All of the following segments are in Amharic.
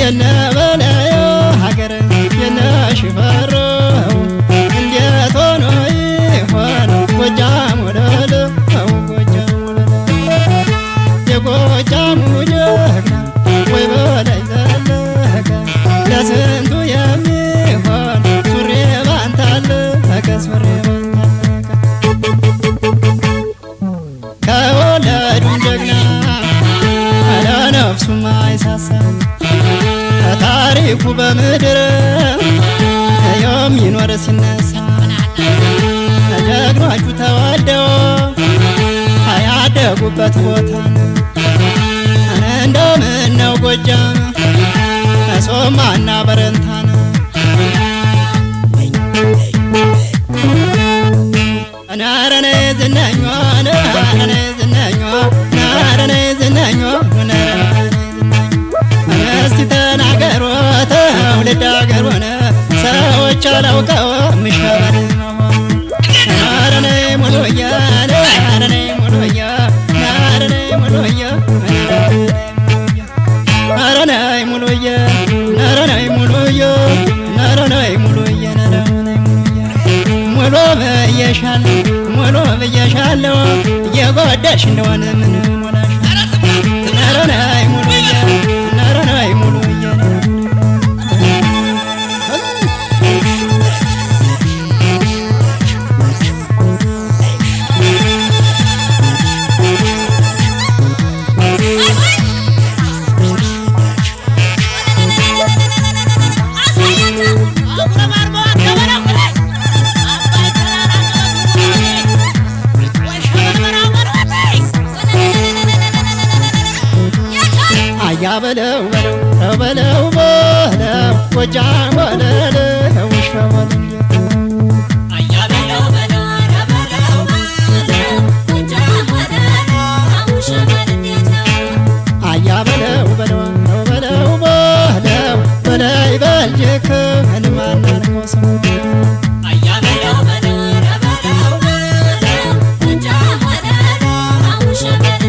የነበለዮ ሀገር የነሽፈረው እንዴት ሆኖ ይሆን ጎጃም ወለለ ጎጃም ወለለ የጎጃሙ ጀግና ወይ በላይ ዘለቀ ለስንቱ የሚሆን ሱሪ ባንታለቀ ሱሪ ባንታለቀ ከወለዱን ጀግና ለነፍሱም አይሳሳ ታሪኩ በምድር የሚኖር ሲነሳ ጀግኖቹ ተወልደው ያደጉበት ቦታ እንደምነው ጎጃም ሶማና በረንታን ናረኔ ዝናኛ ናረኔ ዝናኛ ናረኔ ዝናኛ እስቲ ተናገሩ ትውልድ አገር ሆነ ሰዎች አላውቀውም ሸበል መሆን ናረኔ ሙሉያ ናረኔ ሙሉያ ናረኔ ሙሉያ ናረኔ ሙሉያ ናረኔ ሙሉያ ናረኔ ሙሉያ ናረኔ ሙሉያ ሙሉ ብዬሻለሁ ሙሉ ብዬሻለሁ እየጎዳሽ እንደሆነ ምን ሞላሽ ናረኔ ሙሉያ ናረኔ ሙሉያ በለው በለው በለው በለው ጎጃም ወለለ ሸበል አያ በለው በለው በለው በለው ጎጃም ወለለ ሸበል አያ በለው በለው በለው በለው በላይ በልጅክ እንማን አልከው ስሙ አያ በለው በለው በለው በለው ጎጃም ወለለ ሸበል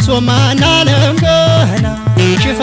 ሶማና ለምገና ሽፈ